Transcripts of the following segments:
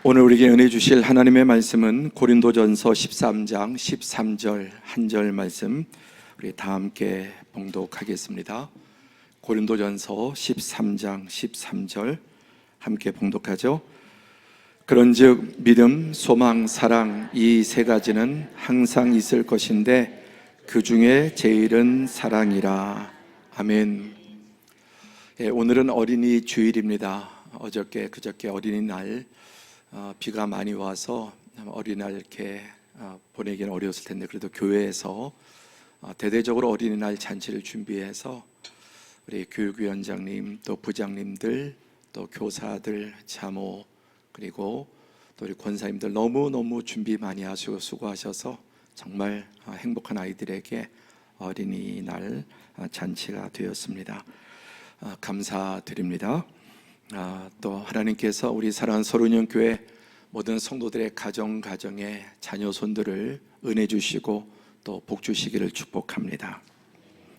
오늘 우리에게 은혜 주실 하나님의 말씀은 고린도전서 13장 13절 한 절 말씀, 우리 다 함께 봉독하겠습니다. 고린도전서 13장 13절 함께 봉독하죠. 그런즉 믿음, 소망, 사랑 이 세 가지는 항상 있을 것인데 그 중에 제일은 사랑이라. 아멘. 오늘은 어린이 주일입니다. 어저께 그저께 어린이날 비가 많이 와서 어린이날 이렇게 보내기는 어려웠을 텐데, 그래도 교회에서 대대적으로 어린이날 잔치를 준비해서 우리 교육위원장님, 또 부장님들, 또 교사들, 자모, 그리고 또 우리 권사님들 너무너무 준비 많이 하시고 수고하셔서 정말 행복한 아이들에게 어린이날 잔치가 되었습니다. 감사드립니다. 또 하나님께서 우리 사랑하는 서론영 교회 모든 성도들의 가정에 자녀 손들을 은혜 주시고 또 복 주시기를 축복합니다.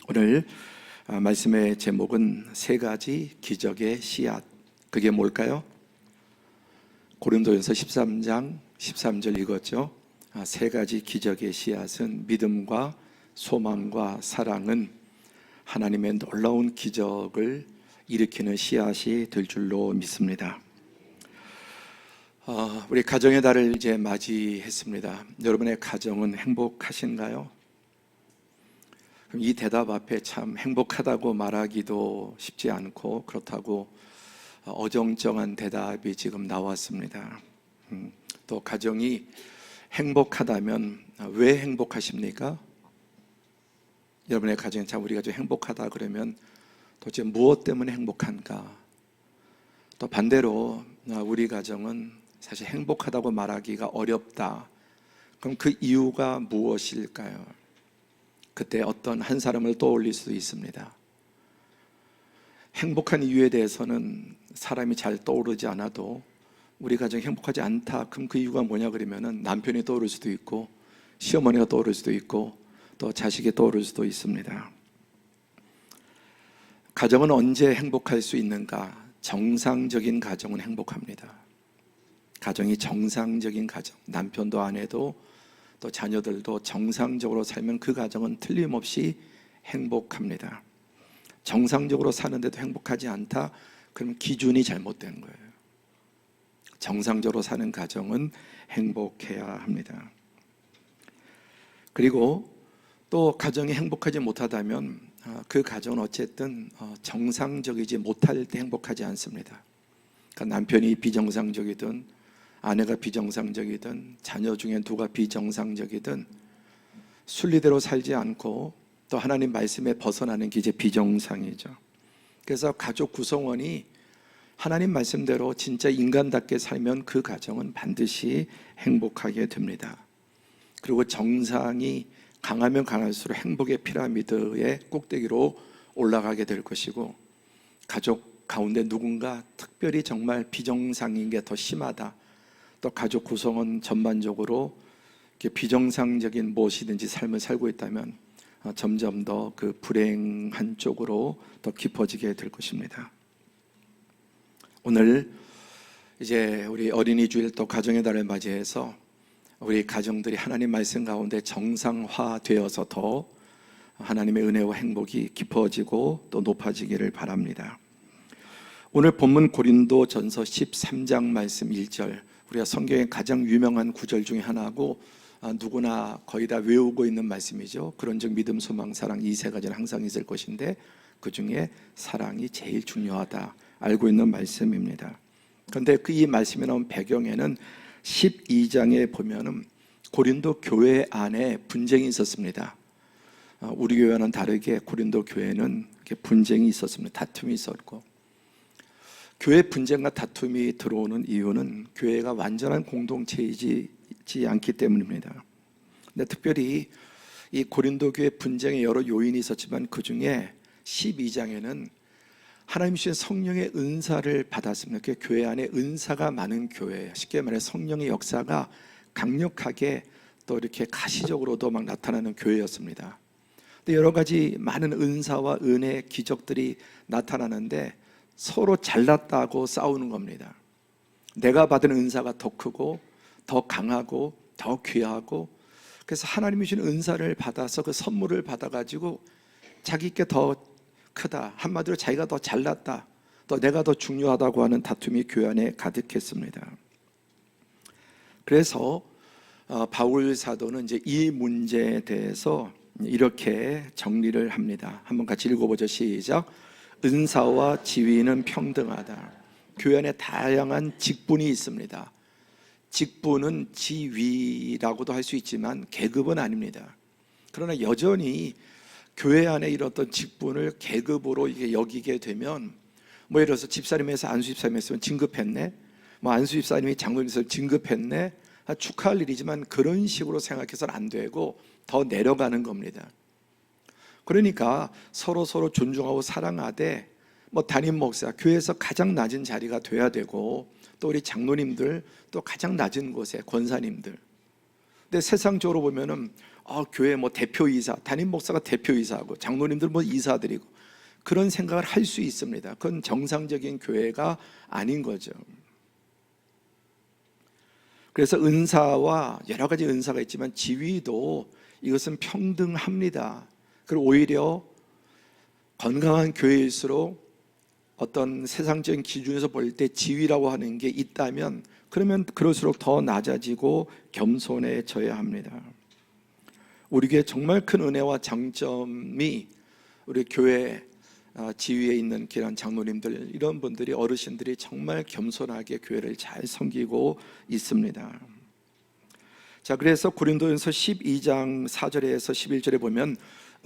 오늘 말씀의 제목은 세 가지 기적의 씨앗. 그게 뭘까요? 고린도전서 13장 13절 읽었죠. 세 가지 기적의 씨앗은 믿음과 소망과 사랑은 하나님의 놀라운 기적을 일으키는 씨앗이 될 줄로 믿습니다. 우리 가정의 달을 이제 맞이했습니다. 여러분의 가정은 행복하신가요? 그럼 이 대답 앞에 참 행복하다고 말하기도 쉽지 않고, 그렇다고 어정쩡한 대답이 지금 나왔습니다. 또 가정이 행복하다면 왜 행복하십니까? 여러분의 가정이 참 우리 가정 행복하다 그러면 도대체 무엇 때문에 행복한가? 또 반대로 우리 가정은 사실 행복하다고 말하기가 어렵다. 그럼 그 이유가 무엇일까요? 그때 어떤 한 사람을 떠올릴 수도 있습니다. 행복한 이유에 대해서는 사람이 잘 떠오르지 않아도 우리 가정이 행복하지 않다. 그럼 그 이유가 뭐냐 그러면은 남편이 떠오를 수도 있고, 시어머니가 떠오를 수도 있고, 또 자식이 떠오를 수도 있습니다. 가정은 언제 행복할 수 있는가? 정상적인 가정은 행복합니다. 가정이 정상적인 가정, 남편도 아내도 또 자녀들도 정상적으로 살면 그 가정은 틀림없이 행복합니다. 정상적으로 사는데도 행복하지 않다? 그럼 기준이 잘못된 거예요. 정상적으로 사는 가정은 행복해야 합니다. 그리고 또 가정이 행복하지 못하다면 그 가정은 어쨌든 정상적이지 못할 때 행복하지 않습니다. 그러니까 남편이 비정상적이든 아내가 비정상적이든 자녀 중에 누가 비정상적이든 순리대로 살지 않고 또 하나님 말씀에 벗어나는 게 이제 비정상이죠. 그래서 가족 구성원이 하나님 말씀대로 진짜 인간답게 살면 그 가정은 반드시 행복하게 됩니다. 그리고 정상이 강하면 강할수록 행복의 피라미드의 꼭대기로 올라가게 될 것이고, 가족 가운데 누군가 특별히 정말 비정상인 게 더 심하다, 또 가족 구성원 전반적으로 비정상적인 무엇이든지 삶을 살고 있다면 점점 더 그 불행한 쪽으로 더 깊어지게 될 것입니다. 오늘 이제 우리 어린이 주일 또 가정의 달을 맞이해서 우리 가정들이 하나님 말씀 가운데 정상화되어서 더 하나님의 은혜와 행복이 깊어지고 또 높아지기를 바랍니다. 오늘 본문 고린도전서 13장 말씀 1절, 우리가 성경의 가장 유명한 구절 중에 하나고 누구나 거의 다 외우고 있는 말씀이죠. 그런즉 믿음, 소망, 사랑 이 세 가지는 항상 있을 것인데 그 중에 사랑이 제일 중요하다, 알고 있는 말씀입니다. 그런데 그 이 말씀이 나온 배경에는 12장에 보면은 고린도 교회 안에 분쟁이 있었습니다. 우리 교회와는 다르게 고린도 교회는 분쟁이 있었습니다. 다툼이 있었고, 교회 분쟁과 다툼이 들어오는 이유는 교회가 완전한 공동체이지 않기 때문입니다. 근데 특별히 이 고린도 교회 분쟁에 여러 요인이 있었지만 그 중에 12장에는 하나님 주신 성령의 은사를 받았습니다. 그 교회 안에 은사가 많은 교회예요. 쉽게 말해 성령의 역사가 강력하게 또 이렇게 가시적으로도 막 나타나는 교회였습니다. 근데 여러 가지 많은 은사와 은혜, 기적들이 나타나는데 서로 잘났다고 싸우는 겁니다. 내가 받은 은사가 더 크고 더 강하고 더 귀하고, 그래서 하나님이 주신 은사를 받아서 그 선물을 받아가지고 자기께 더 크다, 한마디로 자기가 더 잘났다, 또 내가 더 중요하다고 하는 다툼이 교회 안에 가득했습니다. 그래서 바울 사도는 이제 이 문제에 대해서 이렇게 정리를 합니다. 한번 같이 읽어보죠. 시작. 은사와 지위는 평등하다. 교회 안에 다양한 직분이 있습니다. 직분은 지위라고도 할 수 있지만 계급은 아닙니다. 그러나 여전히 교회 안에 이런 어떤 직분을 계급으로 이게 여기게 되면, 뭐 예를 들어서 집사님에서 안수집사님 했으면 진급했네, 뭐 안수집사님이 장로님에서 진급했네, 축하할 일이지만 그런 식으로 생각해서는 안 되고 더 내려가는 겁니다. 그러니까 서로 존중하고 사랑하되, 뭐 담임 목사, 교회에서 가장 낮은 자리가 돼야 되고, 또 우리 장로님들 또 가장 낮은 곳에 권사님들. 근데 세상적으로 보면은 교회 뭐 대표이사, 담임 목사가 대표이사하고 장로님들 뭐 이사들이고, 그런 생각을 할 수 있습니다. 그건 정상적인 교회가 아닌 거죠. 그래서 은사와 여러 가지 은사가 있지만 지위도 이것은 평등합니다. 그리고 오히려 건강한 교회일수록 어떤 세상적인 기준에서 볼 때 지위라고 하는 게 있다면, 그러면 그럴수록 더 낮아지고 겸손해져야 합니다. 우리 교회 정말 큰 은혜와 장점이 우리 교회 지위에 있는 귀한 장로님들, 이런 분들이, 어르신들이 정말 겸손하게 교회를 잘 섬기고 있습니다. 자, 그래서 고린도전서 12장 4절에서 11절에 보면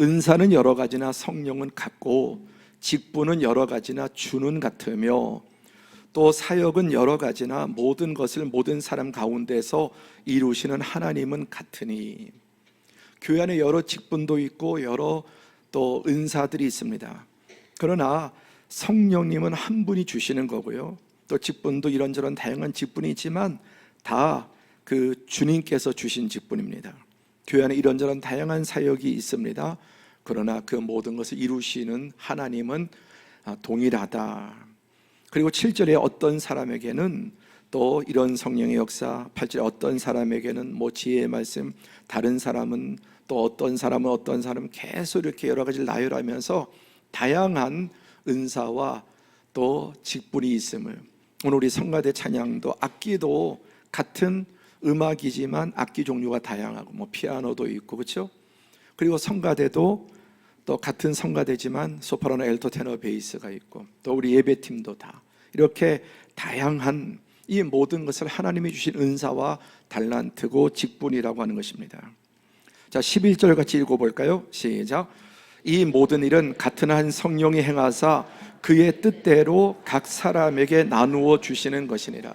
은사는 여러 가지나 성령은 같고 직분은 여러 가지나 주는 같으며 또 사역은 여러 가지나 모든 것을 모든 사람 가운데서 이루시는 하나님은 같으니. 교회 안에 여러 직분도 있고 여러 또 은사들이 있습니다. 그러나 성령님은 한 분이 주시는 거고요, 또 직분도 이런저런 다양한 직분이 있지만 다 그 주님께서 주신 직분입니다. 교회 안에 이런저런 다양한 사역이 있습니다. 그러나 그 모든 것을 이루시는 하나님은 동일하다. 그리고 7절에 어떤 사람에게는 또 이런 성령의 역사, 8절에 어떤 사람에게는 뭐 지혜의 말씀, 다른 사람은 또 어떤 사람은 계속 이렇게 여러 가지를 나열하면서 다양한 은사와 또 직분이 있음을, 오늘 우리 성가대 찬양도 악기도 같은 음악이지만 악기 종류가 다양하고 뭐 피아노도 있고, 그렇죠? 그리고 성가대도 또 같은 성가대지만 소프라노, 엘토, 테너, 베이스가 있고, 또 우리 예배팀도 다 이렇게 다양한 이 모든 것을 하나님이 주신 은사와 달란트고 직분이라고 하는 것입니다. 자, 11절 같이 읽어볼까요? 시작. 이 모든 일은 같은 한 성령이 행하사 그의 뜻대로 각 사람에게 나누어 주시는 것이니라.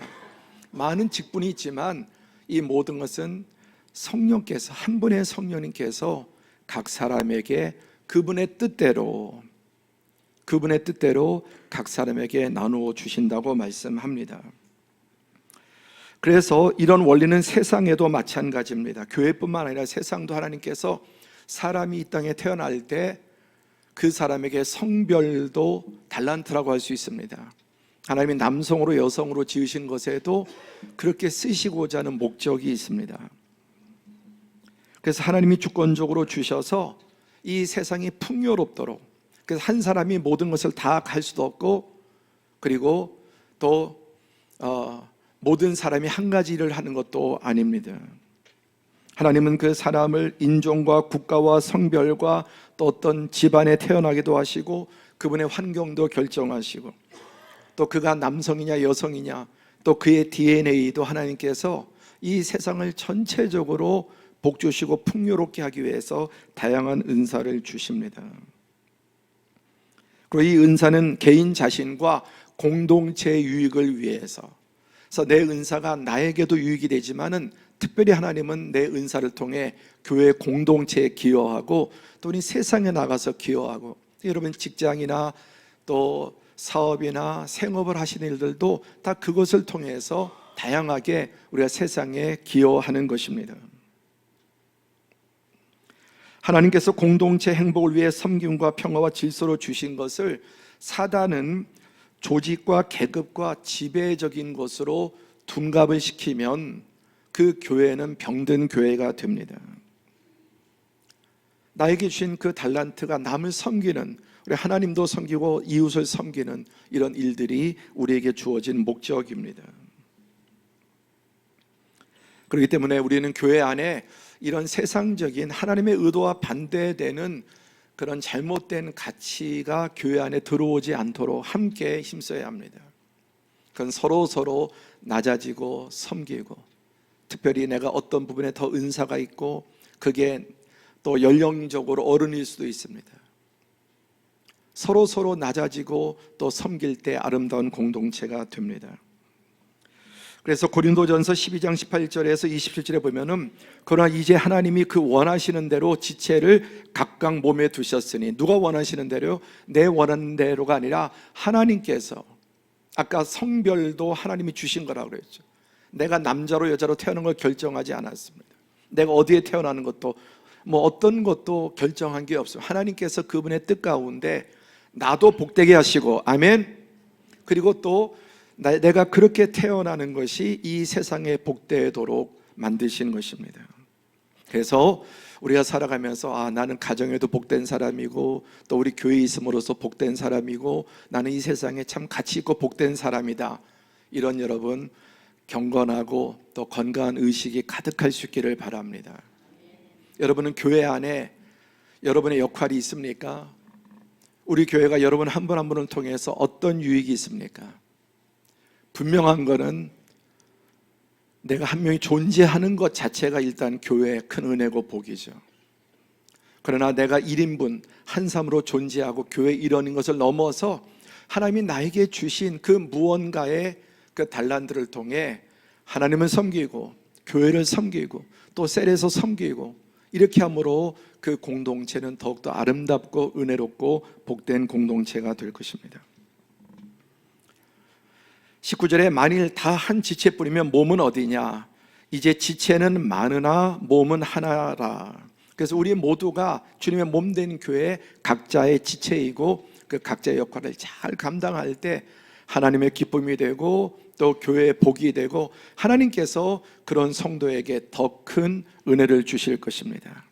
많은 직분이 있지만 이 모든 것은 성령께서, 한 분의 성령님께서 각 사람에게 그분의 뜻대로 각 사람에게 나누어 주신다고 말씀합니다. 그래서 이런 원리는 세상에도 마찬가지입니다. 교회뿐만 아니라 세상도 하나님께서 사람이 이 땅에 태어날 때 그 사람에게 성별도 달란트라고 할 수 있습니다. 하나님이 남성으로 여성으로 지으신 것에도 그렇게 쓰시고자 하는 목적이 있습니다. 그래서 하나님이 주권적으로 주셔서 이 세상이 풍요롭도록, 그래서 한 사람이 모든 것을 다 갈 수도 없고, 그리고 또 모든 사람이 한 가지 일을 하는 것도 아닙니다. 하나님은 그 사람을 인종과 국가와 성별과 또 어떤 집안에 태어나기도 하시고, 그분의 환경도 결정하시고, 또 그가 남성이냐 여성이냐, 또 그의 DNA도 하나님께서 이 세상을 전체적으로 복주시고 풍요롭게 하기 위해서 다양한 은사를 주십니다. 그리고 이 은사는 개인 자신과 공동체의 유익을 위해서, 그래서 내 은사가 나에게도 유익이 되지만은 특별히 하나님은 내 은사를 통해 교회 공동체에 기여하고 또 우리 세상에 나가서 기여하고, 여러분 직장이나 또 사업이나 생업을 하시는 일들도 다 그것을 통해서 다양하게 우리가 세상에 기여하는 것입니다. 하나님께서 공동체 행복을 위해 섬김과 평화와 질서로 주신 것을 사단은 조직과 계급과 지배적인 것으로 둔갑을 시키면 그 교회는 병든 교회가 됩니다. 나에게 주신 그 달란트가 남을 섬기는, 우리 하나님도 섬기고 이웃을 섬기는 이런 일들이 우리에게 주어진 목적입니다. 그렇기 때문에 우리는 교회 안에 이런 세상적인 하나님의 의도와 반대되는 그런 잘못된 가치가 교회 안에 들어오지 않도록 함께 힘써야 합니다. 그건 서로 낮아지고 섬기고, 특별히 내가 어떤 부분에 더 은사가 있고 그게 또 연령적으로 어른일 수도 있습니다. 서로 낮아지고 또 섬길 때 아름다운 공동체가 됩니다. 그래서 고린도전서 12장 18절에서 27절에 보면은, 그러나 이제 하나님이 그 원하시는 대로 지체를 각각 몸에 두셨으니, 누가 원하시는 대로? 내 원하는 대로가 아니라 하나님께서, 아까 성별도 하나님이 주신 거라고 그랬죠. 내가 남자로 여자로 태어난 걸 결정하지 않았습니다. 내가 어디에 태어나는 것도 뭐 어떤 것도 결정한 게 없어요. 하나님께서 그분의 뜻 가운데 나도 복되게 하시고, 아멘. 그리고 또 내가 그렇게 태어나는 것이 이 세상에 복되도록 만드신 것입니다. 그래서 우리가 살아가면서 나는 가정에도 복된 사람이고 또 우리 교회에 있음으로써 복된 사람이고 나는 이 세상에 참 가치 있고 복된 사람이다, 이런 여러분 경건하고 또 건강한 의식이 가득할 수 있기를 바랍니다. 여러분은 교회 안에 여러분의 역할이 있습니까? 우리 교회가 여러분 한 분 한 분을 통해서 어떤 유익이 있습니까? 분명한 것은 내가 한 명이 존재하는 것 자체가 일단 교회의 큰 은혜고 복이죠. 그러나 내가 1인분 한 삶으로 존재하고 교회 일원인 것을 넘어서 하나님이 나에게 주신 그 무언가의 그 달란트를 통해 하나님을 섬기고 교회를 섬기고 또 셀에서 섬기고, 이렇게 함으로 그 공동체는 더욱더 아름답고 은혜롭고 복된 공동체가 될 것입니다. 19절에 만일 다 한 지체뿐이면 몸은 어디냐? 이제 지체는 많으나 몸은 하나라. 그래서 우리 모두가 주님의 몸된 교회 각자의 지체이고 그 각자의 역할을 잘 감당할 때 하나님의 기쁨이 되고 또 교회의 복이 되고 하나님께서 그런 성도에게 더 큰 은혜를 주실 것입니다.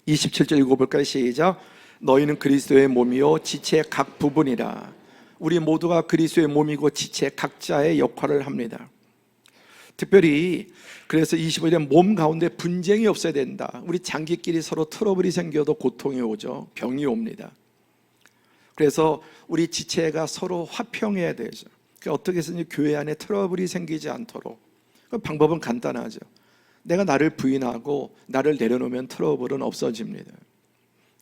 27절 읽어볼까요? 시작. 너희는 그리스도의 몸이요 지체의 각 부분이라. 우리 모두가 그리스도의 몸이고 지체 각자의 역할을 합니다. 특별히 그래서 25절에 몸 가운데 분쟁이 없어야 된다. 우리 장기끼리 서로 트러블이 생겨도 고통이 오죠. 병이 옵니다. 그래서 우리 지체가 서로 화평해야 되죠. 어떻게 해서든지 교회 안에 트러블이 생기지 않도록. 그 방법은 간단하죠. 내가 나를 부인하고 나를 내려놓으면 트러블은 없어집니다.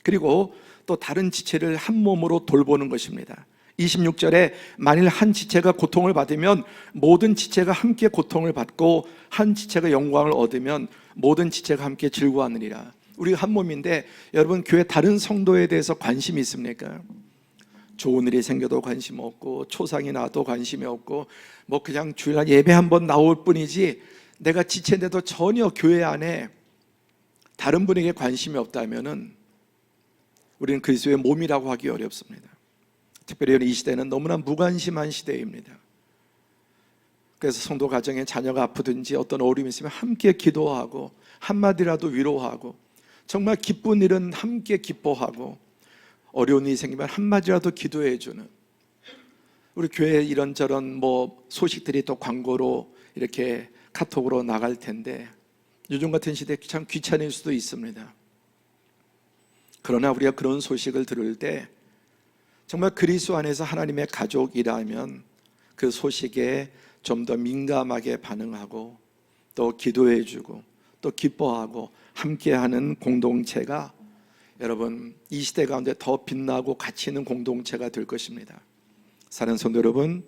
그리고 또 다른 지체를 한 몸으로 돌보는 것입니다. 26절에 만일 한 지체가 고통을 받으면 모든 지체가 함께 고통을 받고 한 지체가 영광을 얻으면 모든 지체가 함께 즐거워하느니라. 우리가 한 몸인데 여러분 교회 다른 성도에 대해서 관심이 있습니까? 좋은 일이 생겨도 관심 없고 초상이 나도 관심이 없고 뭐 그냥 주일날 예배 한번 나올 뿐이지, 내가 지체인데도 전혀 교회 안에 다른 분에게 관심이 없다면은 우리는 그리스도의 몸이라고 하기 어렵습니다. 특별히 이 시대는 너무나 무관심한 시대입니다. 그래서 성도 가정에 자녀가 아프든지 어떤 어려움이 있으면 함께 기도하고 한마디라도 위로하고, 정말 기쁜 일은 함께 기뻐하고 어려운 일이 생기면 한마디라도 기도해주는, 우리 교회에 이런저런 뭐 소식들이 또 광고로 이렇게 카톡으로 나갈 텐데 요즘 같은 시대에 참 귀찮을 수도 있습니다. 그러나 우리가 그런 소식을 들을 때 정말 그리스도 안에서 하나님의 가족이라면 그 소식에 좀 더 민감하게 반응하고 또 기도해주고 또 기뻐하고 함께하는 공동체가 여러분 이 시대 가운데 더 빛나고 가치 있는 공동체가 될 것입니다. 사랑하는 성도 여러분,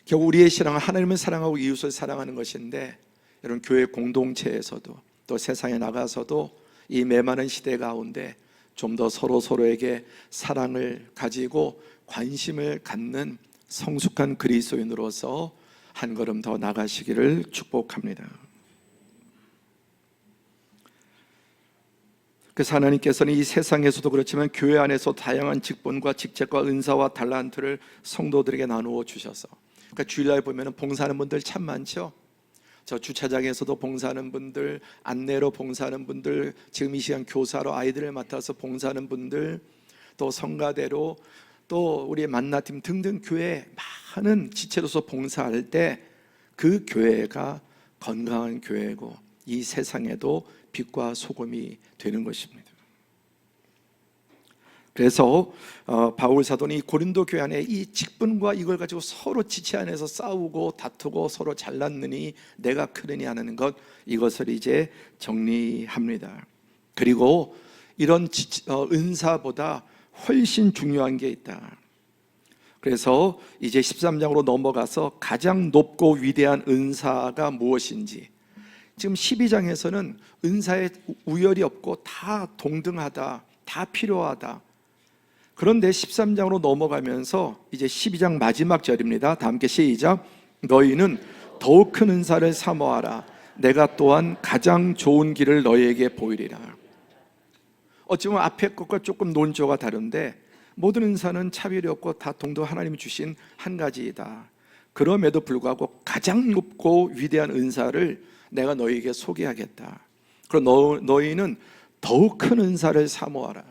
결국 우리의 신앙은 하나님을 사랑하고 이웃을 사랑하는 것인데, 여러분 교회 공동체에서도 또 세상에 나가서도 이 메마른 시대 가운데 좀 더 서로에게 사랑을 가지고 관심을 갖는 성숙한 그리스도인으로서 한 걸음 더 나가시기를 축복합니다. 그래서 하나님께서는 이 세상에서도 그렇지만 교회 안에서 다양한 직분과 직책과 은사와 달란트를 성도들에게 나누어 주셔서 그러니까 주일날 보면 봉사하는 분들 참 많죠. 저 주차장에서도 봉사하는 분들, 안내로 봉사하는 분들, 지금 이 시간 교사로 아이들을 맡아서 봉사하는 분들, 또 성가대로, 또 우리 만나팀 등등 교회 많은 지체로서 봉사할 때 그 교회가 건강한 교회고 이 세상에도 빛과 소금이 되는 것입니다. 그래서 바울 사도는 이 고린도 교회 안에 이 직분과 이걸 가지고 서로 지체 안에서 싸우고 다투고 서로 잘났느니 내가 크느니 하는 것, 이것을 이제 정리합니다. 그리고 이런 은사보다 훨씬 중요한 게 있다. 그래서 이제 13장으로 넘어가서 가장 높고 위대한 은사가 무엇인지, 지금 12장에서는 은사에 우열이 없고 다 동등하다, 다 필요하다. 그런데 13장으로 넘어가면서 이제 12장 마지막 절입니다. 다 함께 시작. 너희는 더욱 큰 은사를 사모하라. 내가 또한 가장 좋은 길을 너희에게 보이리라. 어찌보면 앞에 것과 조금 논조가 다른데 모든 은사는 차별이 없고 다 동등 하나님이 주신 한 가지이다. 그럼에도 불구하고 가장 높고 위대한 은사를 내가 너희에게 소개하겠다. 그리고 너희는 더욱 큰 은사를 사모하라.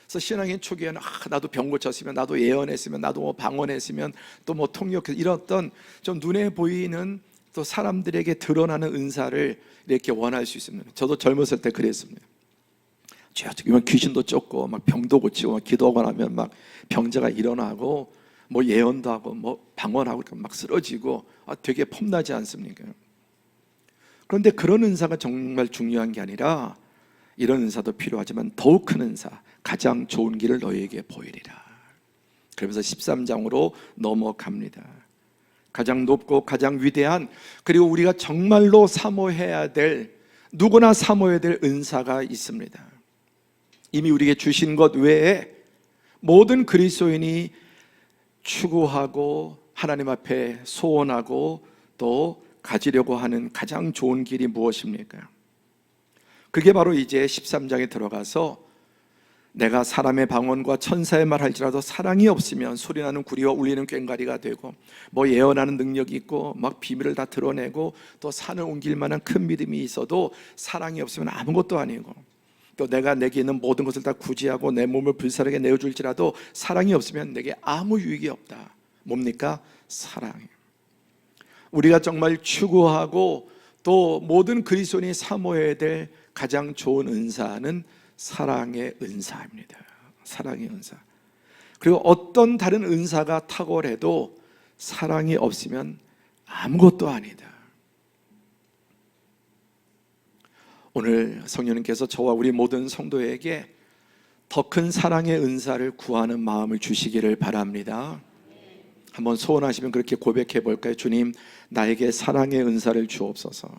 그래서 신앙의 초기에는 나도 병 고쳤으면, 나도 예언했으면, 나도 뭐 방언했으면, 또 뭐 통역했으면, 이런 어떤 좀 눈에 보이는 또 사람들에게 드러나는 은사를 이렇게 원할 수 있습니다. 저도 젊었을 때 그랬습니다. 이만 귀신도 쫓고 막 병도 고치고 막 기도하고 나면 막 병자가 일어나고 뭐 예언도 하고 뭐 방언하고 막 쓰러지고 되게 폼나지 않습니까? 그런데 그런 은사가 정말 중요한 게 아니라 이런 은사도 필요하지만 더욱 큰 은사, 가장 좋은 길을 너희에게 보이리라. 그러면서 13장으로 넘어갑니다. 가장 높고 가장 위대한, 그리고 우리가 정말로 사모해야 될, 누구나 사모해야 될 은사가 있습니다. 이미 우리에게 주신 것 외에 모든 그리스도인이 추구하고 하나님 앞에 소원하고 또 가지려고 하는 가장 좋은 길이 무엇입니까? 그게 바로 이제 13장에 들어가서 내가 사람의 방언과 천사의 말 할지라도 사랑이 없으면 소리나는 구리와 울리는 꽹과리가 되고, 뭐 예언하는 능력이 있고 막 비밀을 다 드러내고 또 산을 옮길 만한 큰 믿음이 있어도 사랑이 없으면 아무것도 아니고, 또 내가 내게 있는 모든 것을 다 구제하고 내 몸을 불사르게 내어줄지라도 사랑이 없으면 내게 아무 유익이 없다. 뭡니까? 사랑이에요. 우리가 정말 추구하고 또 모든 그리스도인이 사모해야 될 가장 좋은 은사는 사랑의 은사입니다. 사랑의 은사. 그리고 어떤 다른 은사가 탁월해도 사랑이 없으면 아무것도 아니다. 오늘 성령님께서 저와 우리 모든 성도에게 더 큰 사랑의 은사를 구하는 마음을 주시기를 바랍니다. 한번 소원하시면 그렇게 고백해 볼까요? 주님, 나에게 사랑의 은사를 주옵소서.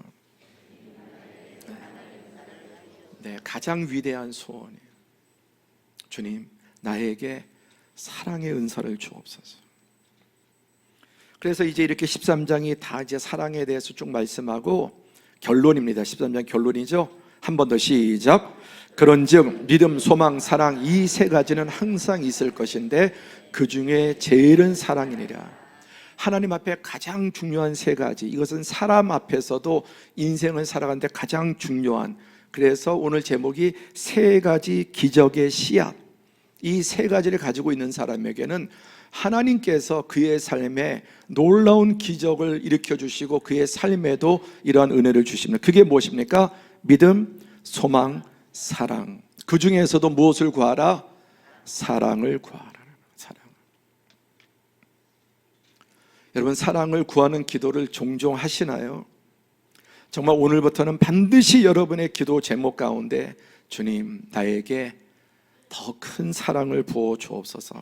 네, 가장 위대한 소원이에요. 주님, 나에게 사랑의 은사를 주옵소서. 그래서 이제 이렇게 13장이 다 이제 사랑에 대해서 쭉 말씀하고 결론입니다. 13장 결론이죠. 한 번 더 시작. 그런즉 믿음, 소망, 사랑, 이 세 가지는 항상 있을 것인데 그 중에 제일은 사랑이니라. 하나님 앞에 가장 중요한 세 가지, 이것은 사람 앞에서도 인생을 살아가는데 가장 중요한, 그래서 오늘 제목이 세 가지 기적의 씨앗. 이 세 가지를 가지고 있는 사람에게는 하나님께서 그의 삶에 놀라운 기적을 일으켜주시고 그의 삶에도 이러한 은혜를 주십니다. 그게 무엇입니까? 믿음, 소망, 사랑. 그 중에서도 무엇을 구하라? 사랑을 구하라. 사랑. 여러분, 사랑을 구하는 기도를 종종 하시나요? 정말 오늘부터는 반드시 여러분의 기도 제목 가운데 주님, 나에게 더 큰 사랑을 부어 주옵소서,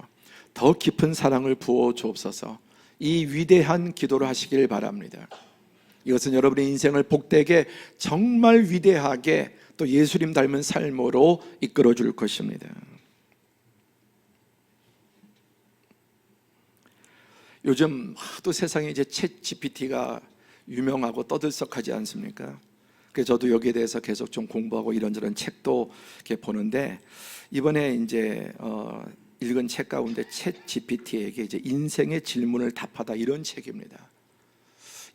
더 깊은 사랑을 부어 주옵소서, 이 위대한 기도를 하시길 바랍니다. 이것은 여러분의 인생을 복되게 정말 위대하게 또 예수님 닮은 삶으로 이끌어 줄 것입니다. 요즘 하도 세상에 이제 챗 GPT가 유명하고 떠들썩하지 않습니까? 그래서 저도 여기에 대해서 계속 좀 공부하고 이런저런 책도 이렇게 보는데, 이번에 이제 읽은 책 가운데 챗 GPT에게 이제 인생의 질문을 답하다, 이런 책입니다.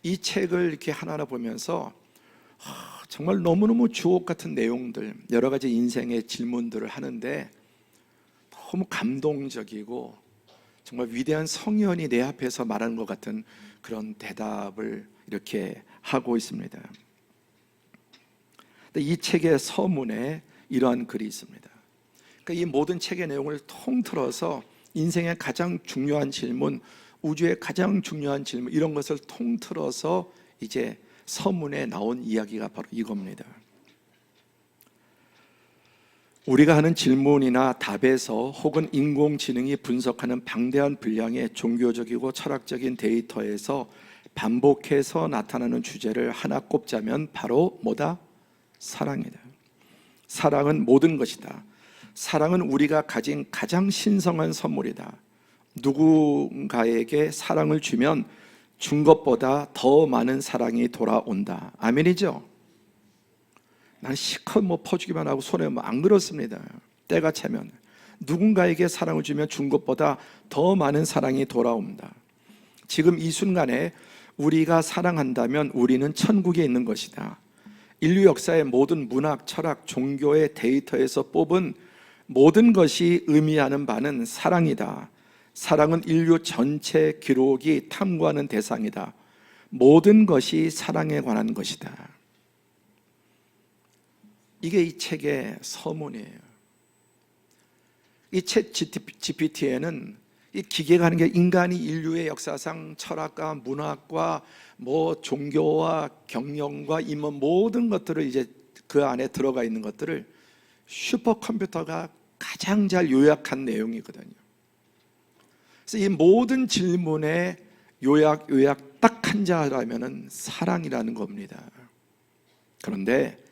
이 책을 이렇게 하나하나 보면서 정말 너무너무 주옥 같은 내용들, 여러 가지 인생의 질문들을 하는데 너무 감동적이고 정말 위대한 성현이 내 앞에서 말하는 것 같은 그런 대답을 이렇게 하고 있습니다. 이 책의 서문에 이러한 글이 있습니다. 그러니까 이 모든 책의 내용을 통틀어서 인생의 가장 중요한 질문, 우주의 가장 중요한 질문, 이런 것을 통틀어서 이제 서문에 나온 이야기가 바로 이겁니다. 우리가 하는 질문이나 답에서 혹은 인공지능이 분석하는 방대한 분량의 종교적이고 철학적인 데이터에서 반복해서 나타나는 주제를 하나 꼽자면 바로 뭐다? 사랑이다. 사랑은 모든 것이다. 사랑은 우리가 가진 가장 신성한 선물이다. 누군가에게 사랑을 주면 준 것보다 더 많은 사랑이 돌아온다. 아멘이죠? 난 실컷 퍼주기만 하고 손에 안 그렇습니다. 때가 차면 누군가에게 사랑을 주면 준 것보다 더 많은 사랑이 돌아옵니다. 지금 이 순간에 우리가 사랑한다면 우리는 천국에 있는 것이다. 인류 역사의 모든 문학, 철학, 종교의 데이터에서 뽑은 모든 것이 의미하는 바는 사랑이다. 사랑은 인류 전체 기록이 탐구하는 대상이다. 모든 것이 사랑에 관한 것이다. 이게 이 책의 서문이에요. 이 챗 GPT에는 이 기계가 하는 게 인간이 인류의 역사상 철학과 문학과 종교와 경영과 이 모든 것들을 이제 그 안에 들어가 있는 것들을 슈퍼컴퓨터가 가장 잘 요약한 내용이거든요. 그래서 이 모든 질문의 요약 딱 한 자라면은 사랑이라는 겁니다. 그런데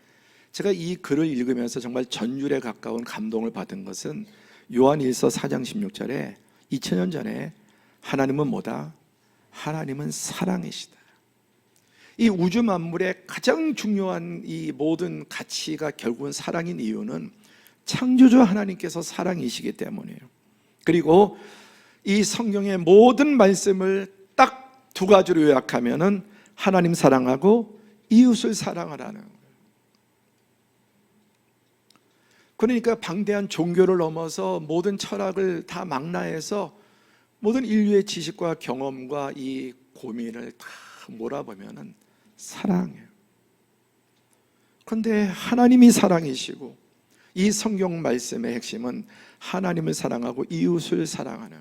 제가 이 글을 읽으면서 정말 전율에 가까운 감동을 받은 것은 요한일서 4장 16절에 2000년 전에 하나님은 뭐다? 하나님은 사랑이시다. 이 우주 만물의 가장 중요한 이 모든 가치가 결국은 사랑인 이유는 창조주 하나님께서 사랑이시기 때문이에요. 그리고 이 성경의 모든 말씀을 딱 두 가지로 요약하면은 하나님 사랑하고 이웃을 사랑하라는 거예요. 그러니까 방대한 종교를 넘어서 모든 철학을 다 망라해서 모든 인류의 지식과 경험과 이 고민을 다 몰아보면은 사랑이에요. 그런데 하나님이 사랑이시고 이 성경 말씀의 핵심은 하나님을 사랑하고 이웃을 사랑하는.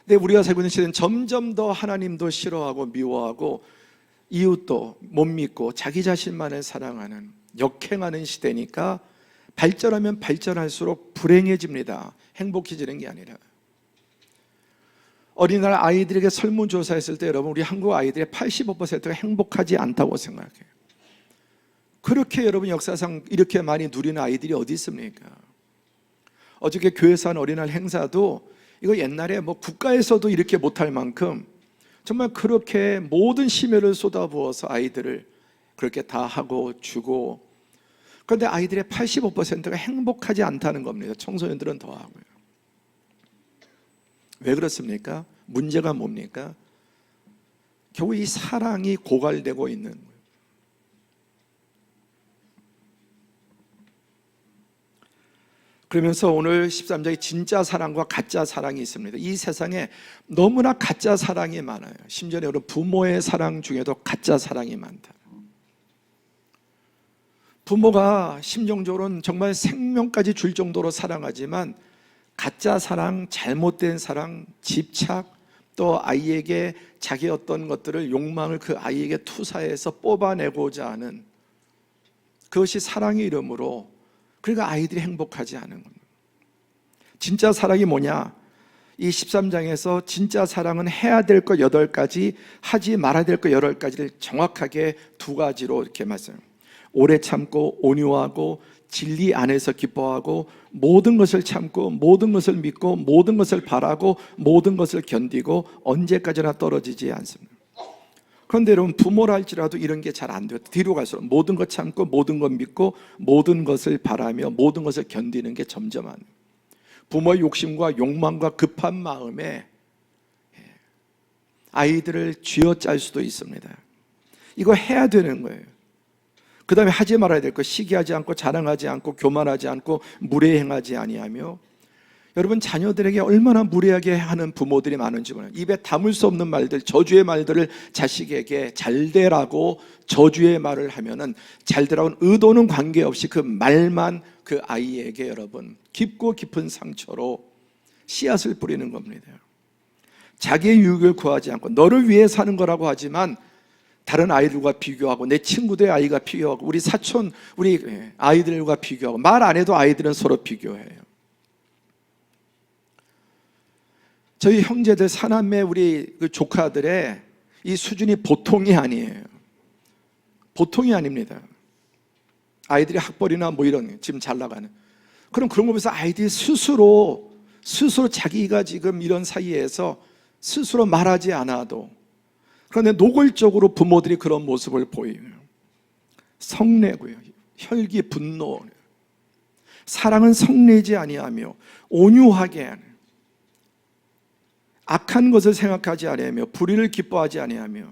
근데 우리가 살고 있는 시대는 점점 더 하나님도 싫어하고 미워하고 이웃도 못 믿고 자기 자신만을 사랑하는, 역행하는 시대니까 발전하면 발전할수록 불행해집니다. 행복해지는 게 아니라. 어린이날 아이들에게 설문조사했을 때 여러분, 우리 한국 아이들의 85%가 행복하지 않다고 생각해요. 그렇게 여러분 역사상 이렇게 많이 누리는 아이들이 어디 있습니까? 어저께 교회에서 한 어린이날 행사도 이거 옛날에 국가에서도 이렇게 못할 만큼 정말 그렇게 모든 심혈을 쏟아부어서 아이들을 그렇게 다 하고 주고, 그런데 아이들의 85%가 행복하지 않다는 겁니다. 청소년들은 더 하고요. 왜 그렇습니까? 문제가 뭡니까? 결국 이 사랑이 고갈되고 있는 거예요. 그러면서 오늘 13장에 진짜 사랑과 가짜 사랑이 있습니다. 이 세상에 너무나 가짜 사랑이 많아요. 심지어 여러분, 부모의 사랑 중에도 가짜 사랑이 많다. 부모가 심정적으로는 정말 생명까지 줄 정도로 사랑하지만 가짜 사랑, 잘못된 사랑, 집착, 또 아이에게 자기 어떤 것들을, 욕망을 그 아이에게 투사해서 뽑아내고자 하는, 그것이 사랑의 이름으로, 그러니까 아이들이 행복하지 않은 겁니다. 진짜 사랑이 뭐냐? 이 13장에서 진짜 사랑은 해야 될 것 8가지, 하지 말아야 될 것 8가지를 정확하게 두 가지로 이렇게 말씀해요. 오래 참고 온유하고 진리 안에서 기뻐하고 모든 것을 참고 모든 것을 믿고 모든 것을 바라고 모든 것을 견디고 언제까지나 떨어지지 않습니다. 그런데 여러분, 부모라 할지라도 이런 게 잘 안 돼요. 뒤로 갈수록 모든 것 참고 모든 것 믿고 모든 것을 바라며 모든 것을 견디는 게 점점 안 돼요. 부모의 욕심과 욕망과 급한 마음에 아이들을 쥐어짤 수도 있습니다. 이거 해야 되는 거예요. 그 다음에 하지 말아야 될 거, 시기하지 않고 자랑하지 않고 교만하지 않고 무례행하지 아니하며. 여러분, 자녀들에게 얼마나 무례하게 하는 부모들이 많은지 몰라요. 입에 담을 수 없는 말들, 저주의 말들을 자식에게 잘되라고 저주의 말을 하면은 잘되라고는 의도는 관계없이 그 말만 그 아이에게 여러분 깊고 깊은 상처로 씨앗을 뿌리는 겁니다. 자기의 유익을 구하지 않고 너를 위해 사는 거라고 하지만 다른 아이들과 비교하고 내 친구들의 아이가 비교하고 우리 사촌 우리 아이들과 비교하고 말 안 해도 아이들은 서로 비교해요. 저희 형제들 사남매 우리 그 조카들의 이 수준이 보통이 아니에요. 보통이 아닙니다. 아이들이 학벌이나 뭐 이런 지금 잘 나가는 그런 거 보면서 아이들이 스스로 자기가 지금 이런 사이에서 스스로 말하지 않아도 그런데 노골적으로 부모들이 그런 모습을 보여요. 성내고요, 혈기, 분노. 사랑은 성내지 아니하며 온유하게 하는, 악한 것을 생각하지 아니하며 불의를 기뻐하지 아니하며.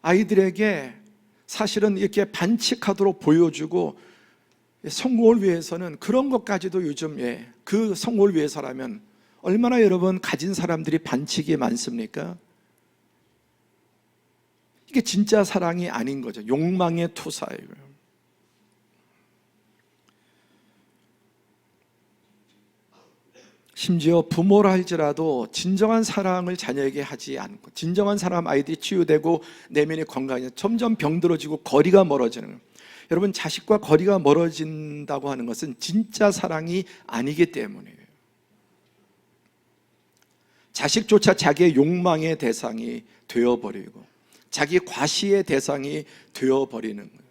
아이들에게 사실은 이렇게 반칙하도록 보여주고 성공을 위해서는 그런 것까지도 요즘 그 성공을 위해서라면 얼마나 여러분 가진 사람들이 반칙이 많습니까? 이게 진짜 사랑이 아닌 거죠. 욕망의 투사예요. 심지어 부모라 할지라도 진정한 사랑을 자녀에게 하지 않고 진정한 사람 아이들이 치유되고 내면이 건강해져 점점 병들어지고 거리가 멀어지는 거예요. 여러분, 자식과 거리가 멀어진다고 하는 것은 진짜 사랑이 아니기 때문이에요. 자식조차 자기의 욕망의 대상이 되어버리고 자기 과시의 대상이 되어버리는 거예요.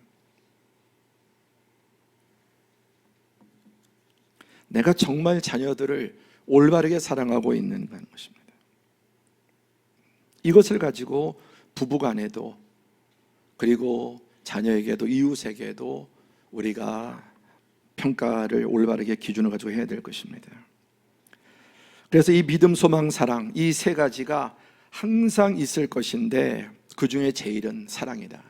내가 정말 자녀들을 올바르게 사랑하고 있는가 하는 것입니다. 이것을 가지고 부부간에도 그리고 자녀에게도 이웃에게도 우리가 평가를 올바르게 기준을 가지고 해야 될 것입니다. 그래서 이 믿음, 소망, 사랑 이 세 가지가 항상 있을 것인데 그 중에 제일은 사랑이다.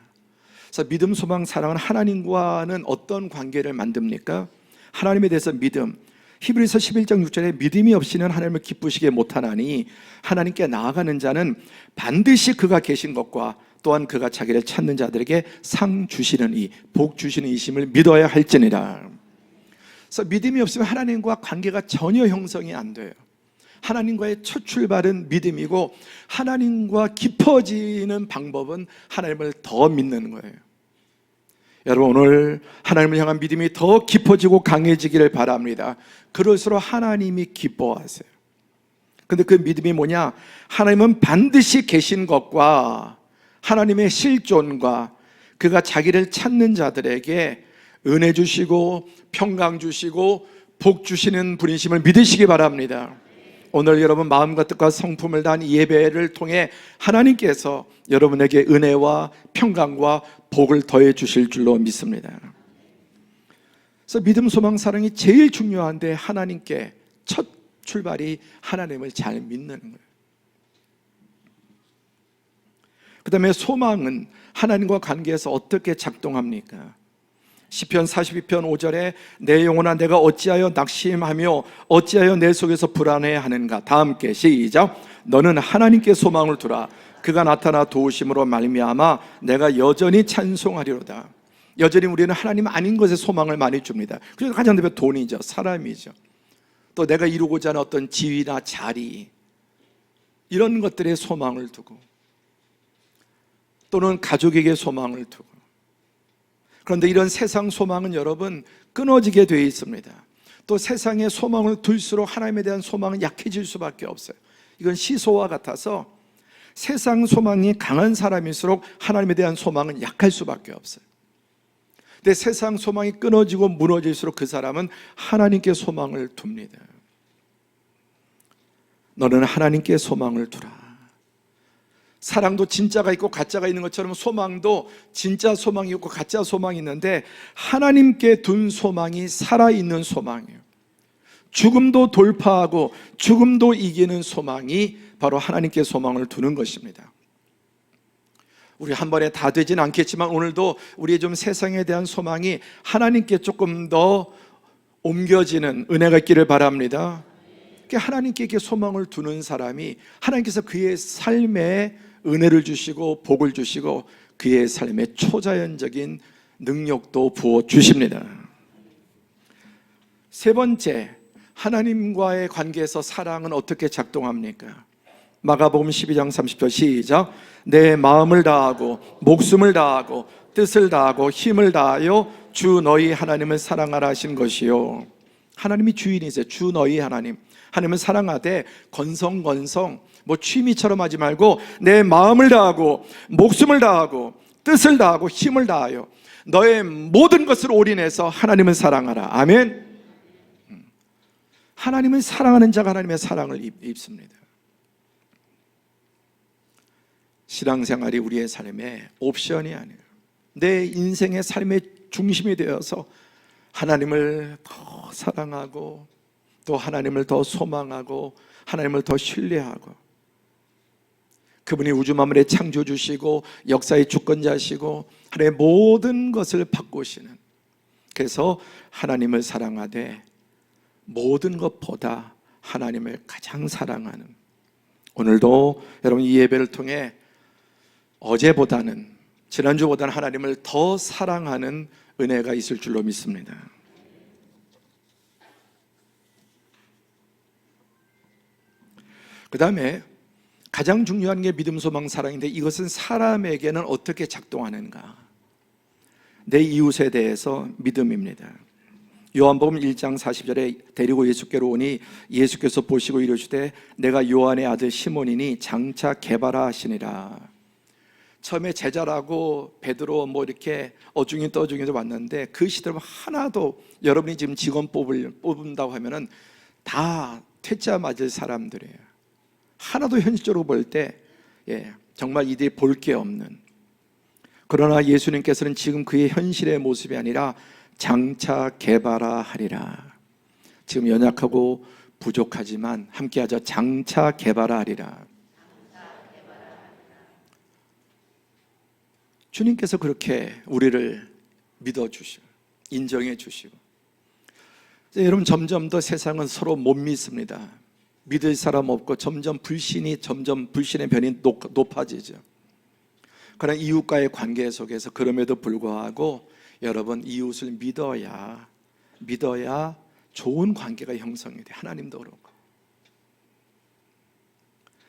그래서 믿음, 소망, 사랑은 하나님과는 어떤 관계를 만듭니까? 하나님에 대해서 믿음. 히브리서 11장 6절에 믿음이 없이는 하나님을 기쁘시게 못하나니 하나님께 나아가는 자는 반드시 그가 계신 것과 또한 그가 자기를 찾는 자들에게 상 주시는 복 주시는 이심을 믿어야 할지니라. 그래서 믿음이 없으면 하나님과 관계가 전혀 형성이 안 돼요. 하나님과의 첫 출발은 믿음이고 하나님과 깊어지는 방법은 하나님을 더 믿는 거예요. 여러분, 오늘 하나님을 향한 믿음이 더 깊어지고 강해지기를 바랍니다. 그럴수록 하나님이 기뻐하세요. 근데 그 믿음이 뭐냐? 하나님은 반드시 계신 것과 하나님의 실존과 그가 자기를 찾는 자들에게 은혜 주시고 평강 주시고 복 주시는 분이심을 믿으시기 바랍니다. 오늘 여러분 마음과 뜻과 성품을 다한 예배를 통해 하나님께서 여러분에게 은혜와 평강과 복을 더해 주실 줄로 믿습니다. 그래서 믿음, 소망, 사랑이 제일 중요한데 하나님께 첫 출발이 하나님을 잘 믿는 거예요. 그 다음에 소망은 하나님과 관계에서 어떻게 작동합니까? 시편 42편 5절에 내 영혼아 내가 어찌하여 낙심하며 어찌하여 내 속에서 불안해하는가. 다 함께 시작. 너는 하나님께 소망을 두라. 그가 나타나 도우심으로 말미암아 내가 여전히 찬송하리로다. 여전히 우리는 하나님 아닌 것에 소망을 많이 줍니다. 그래서 가장 대표 돈이죠, 사람이죠, 또 내가 이루고자 하는 어떤 지위나 자리 이런 것들에 소망을 두고 또는 가족에게 소망을 두고. 그런데 이런 세상 소망은 여러분 끊어지게 되어 있습니다. 또 세상에 소망을 둘수록 하나님에 대한 소망은 약해질 수밖에 없어요. 이건 시소와 같아서 세상 소망이 강한 사람일수록 하나님에 대한 소망은 약할 수밖에 없어요. 근데 세상 소망이 끊어지고 무너질수록 그 사람은 하나님께 소망을 둡니다. 너는 하나님께 소망을 두라. 사랑도 진짜가 있고 가짜가 있는 것처럼 소망도 진짜 소망이 있고 가짜 소망이 있는데 하나님께 둔 소망이 살아있는 소망이에요. 죽음도 돌파하고 죽음도 이기는 소망이 바로 하나님께 소망을 두는 것입니다. 우리 한 번에 다 되진 않겠지만 오늘도 우리의 좀 세상에 대한 소망이 하나님께 조금 더 옮겨지는 은혜가 있기를 바랍니다. 하나님께 이렇게 소망을 두는 사람이 하나님께서 그의 삶에 은혜를 주시고 복을 주시고 그의 삶에 초자연적인 능력도 부어 주십니다. 세 번째, 하나님과의 관계에서 사랑은 어떻게 작동합니까? 마가복음 12장 30절 시작. 내 마음을 다하고 목숨을 다하고 뜻을 다하고 힘을 다하여 주 너희 하나님을 사랑하라 하신 것이요. 하나님이 주인이세요. 주 너희 하나님. 하나님을 사랑하되 건성건성 뭐 취미처럼 하지 말고 내 마음을 다하고 목숨을 다하고 뜻을 다하고 힘을 다하여 너의 모든 것을 올인해서 하나님을 사랑하라. 아멘. 하나님을 사랑하는 자가 하나님의 사랑을 입습니다. 신앙생활이 우리의 삶의 옵션이 아니에요. 내 인생의 삶의 중심이 되어서 하나님을 더 사랑하고 또 하나님을 더 소망하고 하나님을 더 신뢰하고 그분이 우주 만물의 창조주시고 역사의 주권자시고 하나님의 모든 것을 바꾸시는, 그래서 하나님을 사랑하되 모든 것보다 하나님을 가장 사랑하는, 오늘도 여러분 이 예배를 통해 어제보다는 지난주보다는 하나님을 더 사랑하는 은혜가 있을 줄로 믿습니다. 그 다음에 가장 중요한 게 믿음, 소망, 사랑인데 이것은 사람에게는 어떻게 작동하는가? 내 이웃에 대해서 믿음입니다. 요한복음 1장 40절에 데리고 예수께로 오니 예수께서 보시고 이르시되 내가 요한의 아들 시몬이니 장차 개바라 하시니라. 처음에 제자라고 베드로 뭐 이렇게 어중이 떠중이도 왔는데 그 시대로 하나도 여러분이 지금 직원 뽑는다고 하면은 다 퇴짜 맞을 사람들이에요. 하나도 현실적으로 볼 때 정말 이들이 볼 게 없는, 그러나 예수님께서는 지금 그의 현실의 모습이 아니라 장차 개바라 하리라. 지금 연약하고 부족하지만 함께하자. 장차 개바라 하리라. 주님께서 그렇게 우리를 믿어주시고 인정해 주시고, 여러분 점점 더 세상은 서로 못 믿습니다. 믿을 사람 없고 점점 불신의 변이 높아지죠. 그러나 이웃과의 관계 속에서 그럼에도 불구하고 여러분 이웃을 믿어야 좋은 관계가 형성이 돼. 하나님도 그렇고.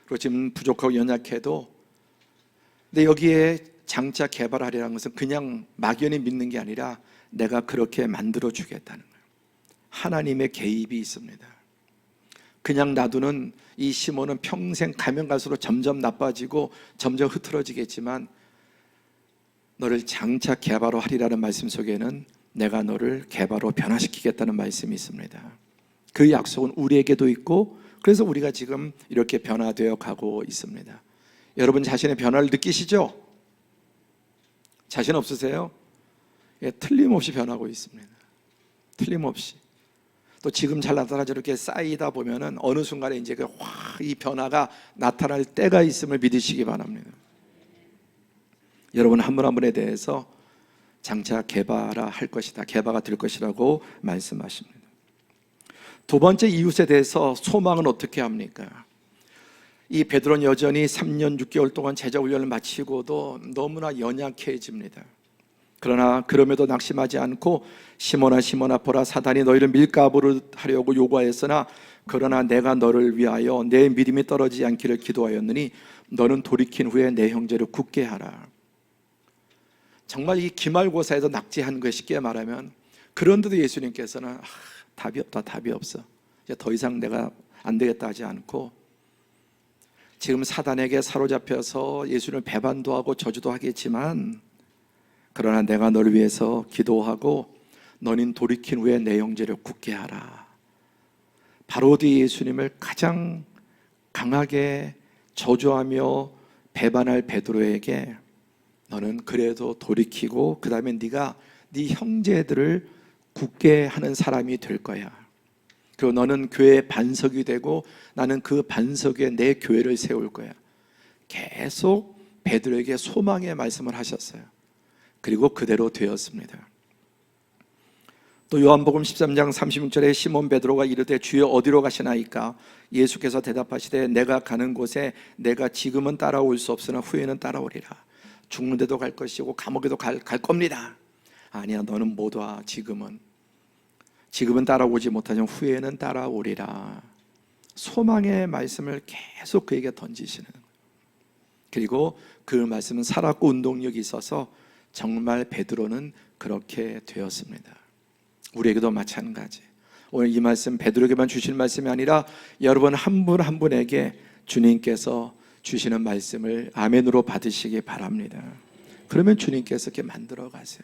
그리고 지금 부족하고 연약해도, 근데 여기에 장차 개발하리라는 것은 그냥 막연히 믿는 게 아니라 내가 그렇게 만들어 주겠다는 거예요. 하나님의 개입이 있습니다. 그냥 놔두는 이 시몬은 평생 가면 갈수록 점점 나빠지고 점점 흐트러지겠지만 너를 장차 개바로 하리라는 말씀 속에는 내가 너를 개바로 변화시키겠다는 말씀이 있습니다. 그 약속은 우리에게도 있고, 그래서 우리가 지금 이렇게 변화되어 가고 있습니다. 여러분 자신의 변화를 느끼시죠? 자신 없으세요? 틀림없이 변하고 있습니다. 틀림없이. 또 지금 잘 나타나 저렇게 쌓이다 보면은 어느 순간에 이제 이 변화가 나타날 때가 있음을 믿으시기 바랍니다. 여러분 한 분 한 분에 대해서 장차 개바라 할 것이다, 개바가 될 것이라고 말씀하십니다. 두 번째, 이웃에 대해서 소망은 어떻게 합니까? 이 베드로는 여전히 3년 6개월 동안 제자 훈련을 마치고도 너무나 연약해집니다. 그러나 그럼에도 낙심하지 않고 시몬아 보라, 사단이 너희를 밀가부를 하려고 요구하였으나 그러나 내가 너를 위하여 내 믿음이 떨어지지 않기를 기도하였느니 너는 돌이킨 후에 내 형제를 굳게 하라. 정말 이 기말고사에서 낙제한 거 쉽게 말하면, 그런데도 예수님께서는 답이 없다, 답이 없어, 이제 더 이상 내가 안 되겠다 하지 않고, 지금 사단에게 사로잡혀서 예수님을 배반도 하고 저주도 하겠지만 그러나 내가 너를 위해서 기도하고 너는 돌이킨 후에 내 형제를 굳게 하라. 바로 뒤 예수님을 가장 강하게 저주하며 배반할 베드로에게 너는 그래도 돌이키고 그 다음에 네가 네 형제들을 굳게 하는 사람이 될 거야. 그리고 너는 교회의 반석이 되고 나는 그 반석 위에 내 교회를 세울 거야. 계속 베드로에게 소망의 말씀을 하셨어요. 그리고 그대로 되었습니다. 또 요한복음 13장 36절에 시몬 베드로가 이르되 주여 어디로 가시나이까? 예수께서 대답하시되 내가 가는 곳에 내가 지금은 따라올 수 없으나 후에는 따라오리라. 죽는 데도 갈 것이고 감옥에도 갈 겁니다. 아니야, 너는 못 와. 지금은 따라오지 못하지만 후에는 따라오리라. 소망의 말씀을 계속 그에게 던지시는 거예요. 그리고 그 말씀은 살았고 운동력이 있어서 정말 베드로는 그렇게 되었습니다. 우리에게도 마찬가지. 오늘 이 말씀 베드로에게만 주실 말씀이 아니라 여러분 한 분 한 분에게 주님께서 주시는 말씀을 아멘으로 받으시기 바랍니다. 그러면 주님께서 이렇게 만들어 가세요.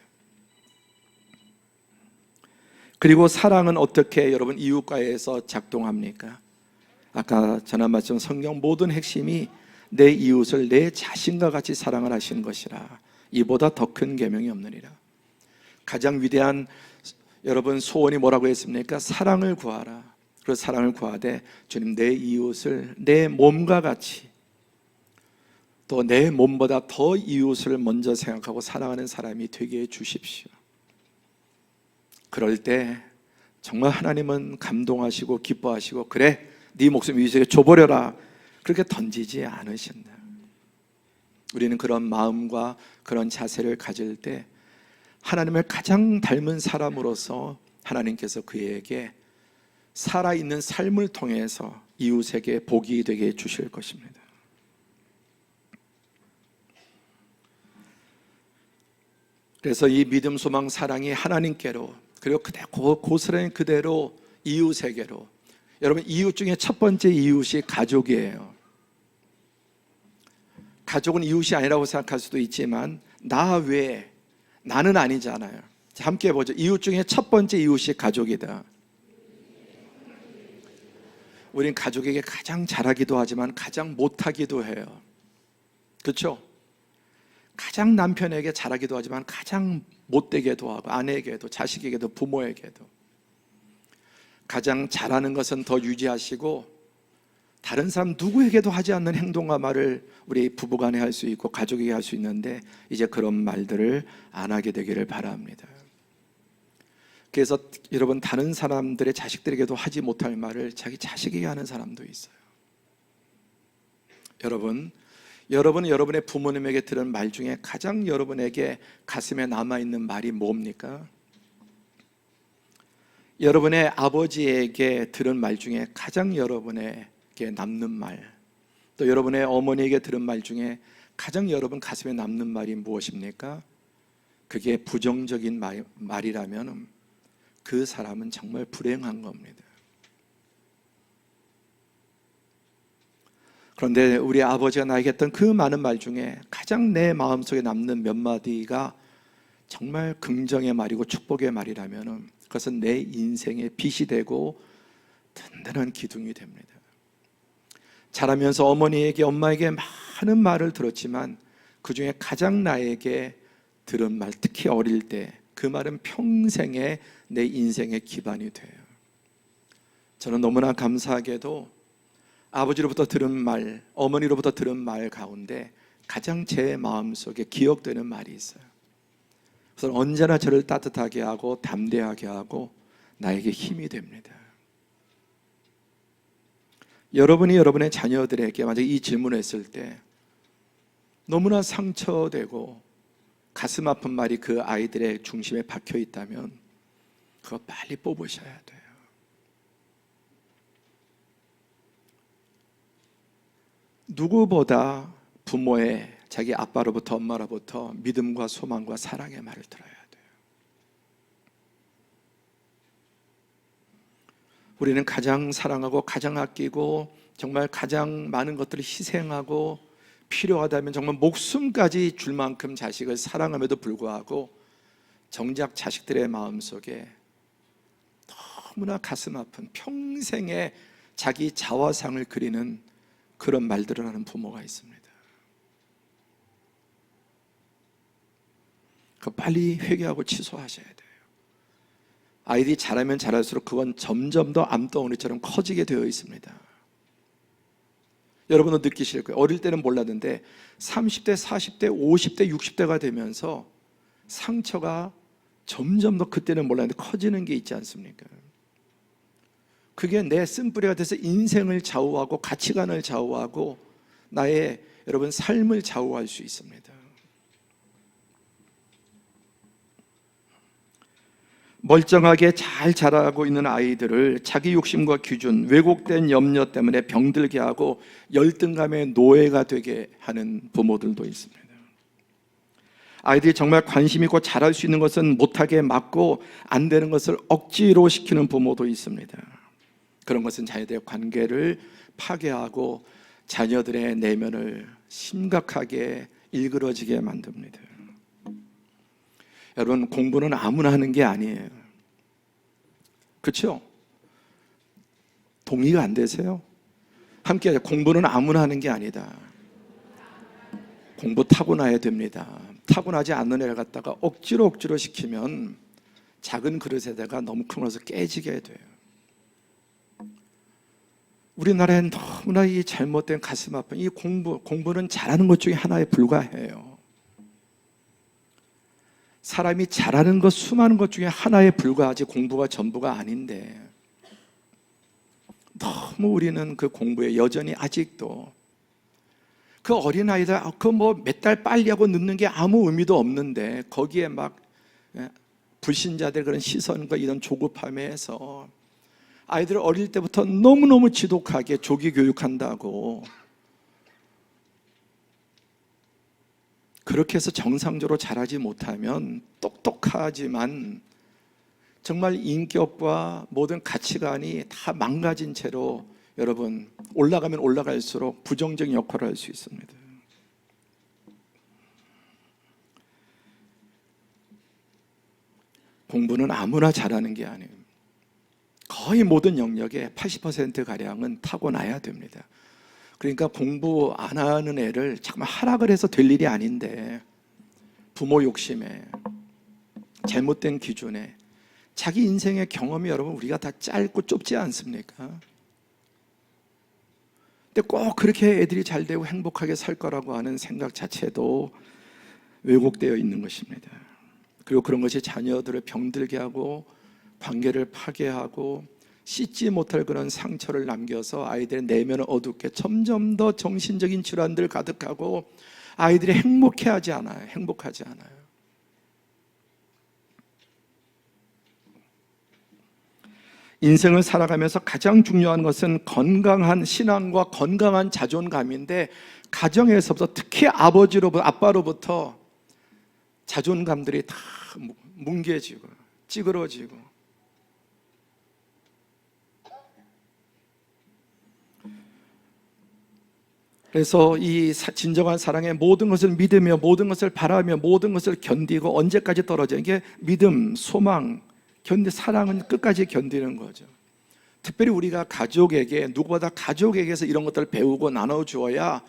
그리고 사랑은 어떻게 여러분 이웃과에서 작동합니까? 아까 전한 말씀 성경 모든 핵심이 내 이웃을 내 자신과 같이 사랑을 하시는 것이라. 이보다 더 큰 계명이 없느니라. 가장 위대한 여러분 소원이 뭐라고 했습니까? 사랑을 구하라. 그 사랑을 구하되 주님 내 이웃을 내 몸과 같이 또 내 몸보다 더 이웃을 먼저 생각하고 사랑하는 사람이 되게 해 주십시오. 그럴 때 정말 하나님은 감동하시고 기뻐하시고 그래 네 목숨 이웃에게 줘버려라 그렇게 던지지 않으신다. 우리는 그런 마음과 그런 자세를 가질 때 하나님을 가장 닮은 사람으로서 하나님께서 그에게 살아있는 삶을 통해서 이웃에게 복이 되게 해주실 것입니다. 그래서 이 믿음, 소망, 사랑이 하나님께로 그리고 고스란히 그대로 이웃에게로. 여러분 이웃 중에 첫 번째 이웃이 가족이에요. 가족은 이웃이 아니라고 생각할 수도 있지만 나 외에 나는 아니잖아요. 함께 보죠. 이웃 중에 첫 번째 이웃이 가족이다. 우린 가족에게 가장 잘하기도 하지만 가장 못하기도 해요. 그렇죠? 가장 남편에게 잘하기도 하지만 가장 못되게도 하고 아내에게도 자식에게도 부모에게도. 가장 잘하는 것은 더 유지하시고 다른 사람 누구에게도 하지 않는 행동과 말을 우리 부부간에 할 수 있고 가족에게 할 수 있는데 이제 그런 말들을 안 하게 되기를 바랍니다. 그래서 여러분 다른 사람들의 자식들에게도 하지 못할 말을 자기 자식에게 하는 사람도 있어요. 여러분은 여러분의 부모님에게 들은 말 중에 가장 여러분에게 가슴에 남아있는 말이 뭡니까? 여러분의 아버지에게 들은 말 중에 가장 여러분에게 남는 말, 또 여러분의 어머니에게 들은 말 중에 가장 여러분 가슴에 남는 말이 무엇입니까? 그게 부정적인 말이라면 그 사람은 정말 불행한 겁니다. 그런데 우리 아버지가 나에게 했던 그 많은 말 중에 가장 내 마음속에 남는 몇 마디가 정말 긍정의 말이고 축복의 말이라면 그것은 내 인생의 빛이 되고 든든한 기둥이 됩니다. 자라면서 어머니에게 엄마에게 많은 말을 들었지만 그 중에 가장 나에게 들은 말, 특히 어릴 때 그 말은 평생의 내 인생의 기반이 돼요. 저는 너무나 감사하게도 아버지로부터 들은 말, 어머니로부터 들은 말 가운데 가장 제 마음속에 기억되는 말이 있어요. 그래서 언제나 저를 따뜻하게 하고 담대하게 하고 나에게 힘이 됩니다. 여러분이 여러분의 자녀들에게 만약 이 질문을 했을 때 너무나 상처되고 가슴 아픈 말이 그 아이들의 중심에 박혀 있다면 그거 빨리 뽑으셔야 돼요. 누구보다 부모의 자기 아빠로부터 엄마로부터 믿음과 소망과 사랑의 말을 들어야 돼요. 우리는 가장 사랑하고 가장 아끼고 정말 가장 많은 것들을 희생하고 필요하다면 정말 목숨까지 줄 만큼 자식을 사랑함에도 불구하고 정작 자식들의 마음속에 너무나 가슴 아픈 평생의 자기 자화상을 그리는 그런 말들을 하는 부모가 있습니다. 그거 빨리 회개하고 취소하셔야 돼요. 아이들이 자라면 자랄수록 그건 점점 더 암덩어리처럼 커지게 되어 있습니다. 여러분도 느끼실 거예요. 어릴 때는 몰랐는데 30대, 40대, 50대, 60대가 되면서 상처가 점점 더, 그때는 몰랐는데 커지는 게 있지 않습니까? 그게 내 쓴뿌리가 돼서 인생을 좌우하고 가치관을 좌우하고 나의 여러분 삶을 좌우할 수 있습니다. 멀쩡하게 잘 자라고 있는 아이들을 자기 욕심과 기준, 왜곡된 염려 때문에 병들게 하고 열등감의 노예가 되게 하는 부모들도 있습니다. 아이들이 정말 관심 있고 잘할 수 있는 것은 못하게 막고 안 되는 것을 억지로 시키는 부모도 있습니다. 그런 것은 자녀들의 관계를 파괴하고 자녀들의 내면을 심각하게 일그러지게 만듭니다. 여러분, 공부는 아무나 하는 게 아니에요. 그렇죠? 동의가 안 되세요? 함께 하자. 공부는 아무나 하는 게 아니다. 공부 타고나야 됩니다. 타고나지 않는 애를 갖다가 억지로 시키면 작은 그릇에다가 너무 큰 것을 깨지게 돼요. 우리나라엔 너무나 이 잘못된 가슴 아픈 이 공부는 잘하는 것 중에 하나에 불과해요. 사람이 잘하는 것, 수많은 것 중에 하나에 불과하지 공부가 전부가 아닌데 너무 우리는 그 공부에 여전히 아직도 그 어린아이들 그 뭐 몇 달 빨리 하고 늦는 게 아무 의미도 없는데 거기에 막 불신자들 그런 시선과 이런 조급함에 해서 아이들을 어릴 때부터 너무너무 지독하게 조기 교육한다고, 그렇게 해서 정상적으로 자라지 못하면 똑똑하지만 정말 인격과 모든 가치관이 다 망가진 채로 여러분 올라가면 올라갈수록 부정적인 역할을 할 수 있습니다. 공부는 아무나 잘하는 게 아니에요. 거의 모든 영역의 80%가량은 타고나야 됩니다. 그러니까 공부 안 하는 애를 잠깐만 하락을 해서 될 일이 아닌데 부모 욕심에 잘못된 기준에 자기 인생의 경험이 여러분 우리가 다 짧고 좁지 않습니까? 근데 꼭 그렇게 애들이 잘 되고 행복하게 살 거라고 하는 생각 자체도 왜곡되어 있는 것입니다. 그리고 그런 것이 자녀들을 병들게 하고 관계를 파괴하고 씻지 못할 그런 상처를 남겨서 아이들의 내면을 어둡게 점점 더 정신적인 질환들 가득하고 아이들이 행복하지 않아요. 인생을 살아가면서 가장 중요한 것은 건강한 신앙과 건강한 자존감인데 가정에서부터 특히 아빠로부터 자존감들이 다 뭉개지고 찌그러지고 그래서 이 진정한 사랑의 모든 것을 믿으며 모든 것을 바라며 모든 것을 견디고 언제까지 떨어져? 이게 믿음, 소망, 사랑은 끝까지 견디는 거죠. 특별히 우리가 가족에게 누구보다 가족에게서 이런 것들을 배우고 나눠주어야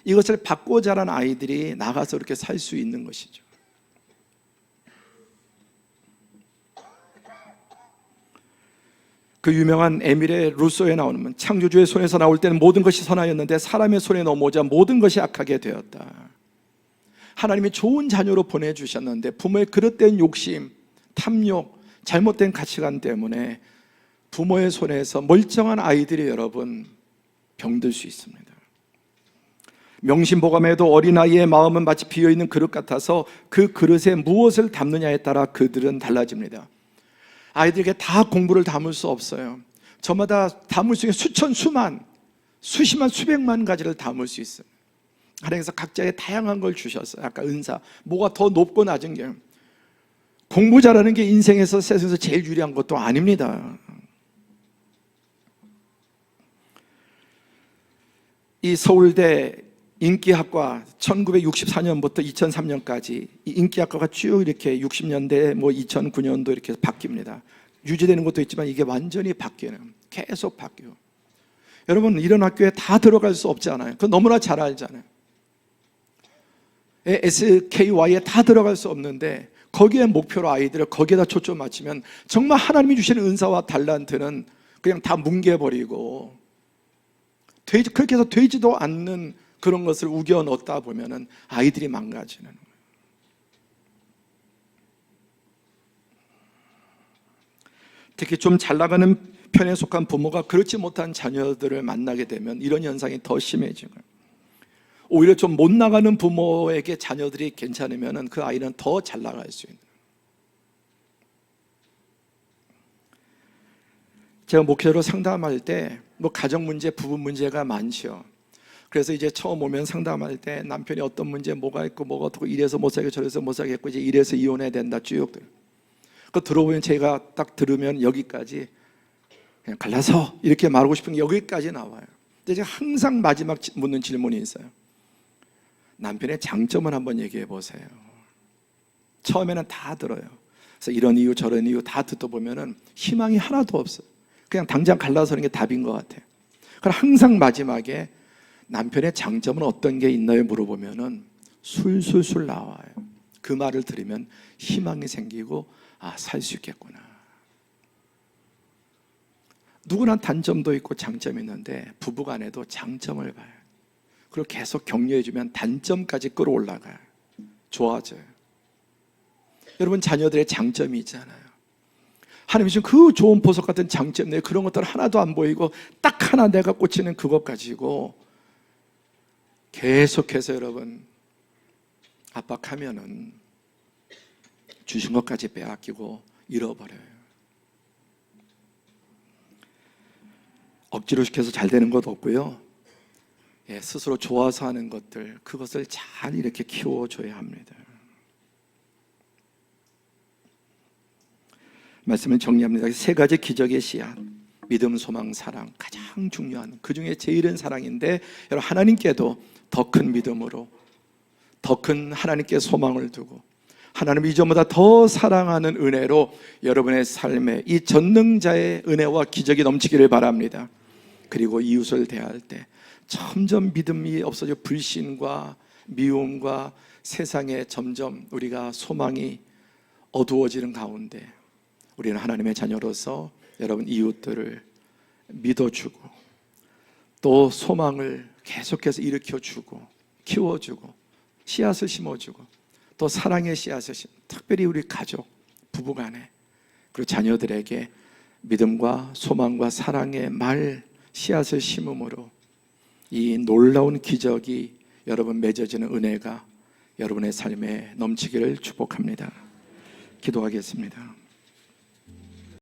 이것을 받고 자란 아이들이 나가서 이렇게 살 수 있는 것이죠. 그 유명한 에밀의 루소에 나오는 창조주의 손에서 나올 때는 모든 것이 선하였는데 사람의 손에 넘어오자 모든 것이 악하게 되었다. 하나님이 좋은 자녀로 보내주셨는데 부모의 그릇된 욕심, 탐욕, 잘못된 가치관 때문에 부모의 손에서 멀쩡한 아이들이 여러분 병들 수 있습니다. 명심보감에도 어린아이의 마음은 마치 비어있는 그릇 같아서 그 그릇에 무엇을 담느냐에 따라 그들은 달라집니다. 아이들에게 다 공부를 담을 수 없어요. 저마다 담을 수 있는 수천, 수만, 수십만, 수백만 가지를 담을 수 있어요. 하나님께서 각자의 다양한 걸 주셨어요. 아까 은사, 뭐가 더 높고 낮은 게 공부 잘하는 게 인생에서 세상에서 제일 유리한 것도 아닙니다. 이 서울대 인기학과 1964년부터 2003년까지 이 인기학과가 쭉 이렇게 60년대 2009년도 이렇게 바뀝니다. 유지되는 것도 있지만 이게 완전히 바뀌는, 계속 바뀌어요. 여러분 이런 학교에 다 들어갈 수 없지 않아요? 그거 너무나 잘 알잖아요. SKY에 다 들어갈 수 없는데 거기에 목표로 아이들을 거기에다 초점 맞추면 정말 하나님이 주시는 은사와 달란트는 그냥 다 뭉개버리고 그렇게 해서 되지도 않는 그런 것을 우겨 넣다 보면은 아이들이 망가지는 거예요. 특히 좀 잘 나가는 편에 속한 부모가 그렇지 못한 자녀들을 만나게 되면 이런 현상이 더 심해지고요. 오히려 좀 못 나가는 부모에게 자녀들이 괜찮으면 그 아이는 더 잘 나갈 수 있는. 제가 목회로 상담할 때 뭐 가정 문제, 부부 문제가 많죠. 그래서 이제 처음 오면 상담할 때 남편이 어떤 문제, 뭐가 있고 뭐가 어떻고 이래서 못 살게 저래서 못 살겠고 이제 이래서 이혼해야 된다 쭉 그 들어보면 제가 딱 들으면 여기까지 그냥 갈라서 이렇게 말하고 싶은 게 여기까지 나와요. 근데 제가 항상 마지막 묻는 질문이 있어요. 남편의 장점을 한번 얘기해 보세요. 처음에는 다 들어요. 그래서 이런 이유 저런 이유 다 듣다 보면은 희망이 하나도 없어요. 그냥 당장 갈라서는 게 답인 것 같아요. 그럼 항상 마지막에 남편의 장점은 어떤 게 있나요? 물어보면은 술술술 나와요. 그 말을 들으면 희망이 생기고 살 수 있겠구나. 누구나 단점도 있고 장점이 있는데 부부간에도 장점을 봐요. 그리고 계속 격려해주면 단점까지 끌어올라가요. 좋아져요. 여러분 자녀들의 장점이 있잖아요. 하나님이 지금 그 좋은 보석 같은 장점 내 그런 것들 하나도 안 보이고 딱 하나 내가 꽂히는 그것 가지고 계속해서 여러분 압박하면은 주신 것까지 빼앗기고 잃어버려요. 억지로 시켜서 잘 되는 것도 없고요. 스스로 좋아서 하는 것들 그것을 잘 이렇게 키워줘야 합니다. 말씀을 정리합니다. 세 가지 기적의 씨앗, 믿음, 소망, 사랑 가장 중요한 그 중에 제일은 사랑인데 여러분 하나님께도 더 큰 믿음으로 더 큰 하나님께 소망을 두고 하나님 이전보다 더 사랑하는 은혜로 여러분의 삶에 이 전능자의 은혜와 기적이 넘치기를 바랍니다. 그리고 이웃을 대할 때 점점 믿음이 없어져 불신과 미움과 세상에 점점 우리가 소망이 어두워지는 가운데 우리는 하나님의 자녀로서 여러분 이웃들을 믿어주고 또 소망을 계속해서 일으켜주고 키워주고 씨앗을 심어주고 또 사랑의 씨앗을 특별히 우리 가족, 부부간에 그리고 자녀들에게 믿음과 소망과 사랑의 말 씨앗을 심음으로 이 놀라운 기적이 여러분 맺어지는 은혜가 여러분의 삶에 넘치기를 축복합니다. 기도하겠습니다.